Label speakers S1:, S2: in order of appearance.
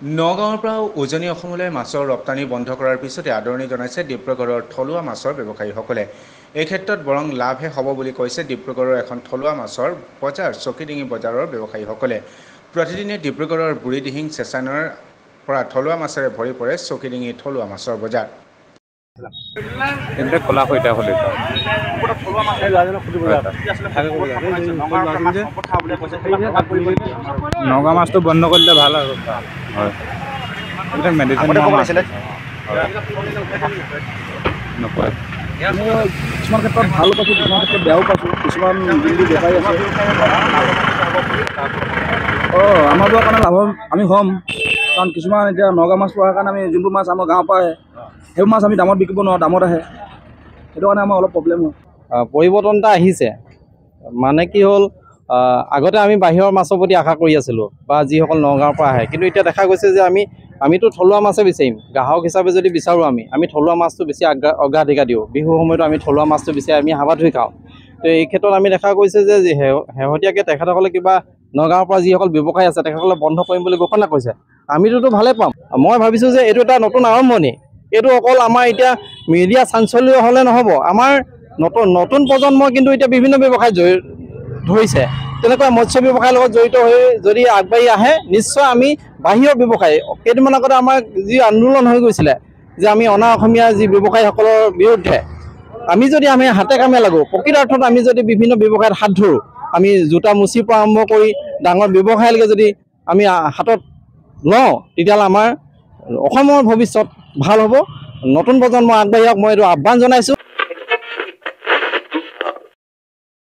S1: নগাঁৱৰ পৰা উজনি অসমলৈ মাছৰ ৰপ্তানি বন্ধ কৰাৰ পিছতে আদৰণি জনাইছে ডিব্ৰুগড়ৰ থলুৱা মাছৰ ব্যৱসায়ীসকলে। এই ক্ষেত্ৰত বৰং লাভহে হ'ব বুলি কৈছে ডিব্ৰুগড়ৰ এখন থলুৱা মাছৰ বজাৰ চকিডিঙি বজাৰৰ ব্যৱসায়ীসকলে। প্ৰতিদিনে ডিব্ৰুগড়ৰ বুঢ়ীদিহিং ষ্টেচনৰ পৰা থলুৱা মাছেৰে ভৰি পৰে চকিডিঙি থলুৱা মাছৰ বজাৰ।
S2: নগাঁও মাছটো বন্ধ কৰিলে ভাল আৰু মেডিচিন কিছুমান ক্ষেত্ৰত ভাল পাইছোঁ, কিছুমান ক্ষেত্ৰত বেয়াও পাইছোঁ। কিছুমান যোনটো বেপাৰী আছে আমাৰবোৰৰ কাৰণে লাভ আমি হ'ম, কাৰণ কিছুমান এতিয়া নগাঁও মাছ পোৱাৰ কাৰণে আমি যোনবোৰ মাছ আমাৰ গাঁৱৰ পৰা আহে সেইবোৰ মাছ আমি দামত বিকিব নোৱাৰোঁ, দামত আহে, সেইটো কাৰণে আমাৰ অলপ প্ৰব্লেম হয়।
S3: পৰিৱৰ্তন এটা আহিছে, মানে কি হ'ল আগতে আমি বাহিৰৰ মাছৰ প্ৰতি আশা কৰি আছিলোঁ বা যিসকল নগাঁৱৰ পৰা আহে, কিন্তু এতিয়া দেখা গৈছে যে আমিতো থলুৱা মাছে বিচাৰিম। গ্ৰাহক হিচাপে যদি বিচাৰোঁ আমি থলুৱা মাছটো বেছি অগ্ৰাধিকাৰ দিওঁ। বিহুৰ সময়তো আমি থলুৱা মাছটো বিচাৰি আমি হাবা ধুই খাওঁ। তো এই ক্ষেত্ৰত আমি দেখা গৈছে যে শেহতীয়াকৈ তেখেতসকলে কিবা নগাঁৱৰ পৰা যিসকল ব্যৱসায়ী আছে তেখেতসকলে বন্ধ কৰিম বুলি ঘোষণা কৰিছে। আমিতো ভালেই পাম। মই ভাবিছোঁ যে এইটো এটা নতুন আৰম্ভণি। এইটো অকল আমাৰ এতিয়া মিডিয়া চাঞ্চল্য হ'লে নহ'ব, আমাৰ নতুন প্ৰজন্মই কিন্তু এতিয়া বিভিন্ন ব্যৱসায় ধৰিছে। তেনেকুৱা মৎস্য ব্যৱসায়ৰ লগত জড়িত হৈ যদি আগবাঢ়ি আহে, নিশ্চয় আমি বাহিৰৰ ব্যৱসায়ী, কেইদিনমান আগতে আমাৰ যি আন্দোলন হৈ গৈছিলে যে আমি অনা অসমীয়া যি ব্যৱসায়ীসকলৰ বিৰুদ্ধে আমি হাতে কামে লাগোঁ, প্ৰকৃত অৰ্থত আমি যদি বিভিন্ন ব্যৱসায়ত হাত ধৰোঁ, আমি জোতা মুচিৰ পৰা আৰম্ভ কৰি ডাঙৰ ব্যৱসায়লৈকে যদি আমি হাতত লওঁ, তেতিয়াহ'লে আমাৰ অসমৰ ভৱিষ্যত ভাল হ'ব। নতুন প্ৰজন্ম আগবাঢ়ি আহক, মই এইটো আহ্বান জনাইছোঁ।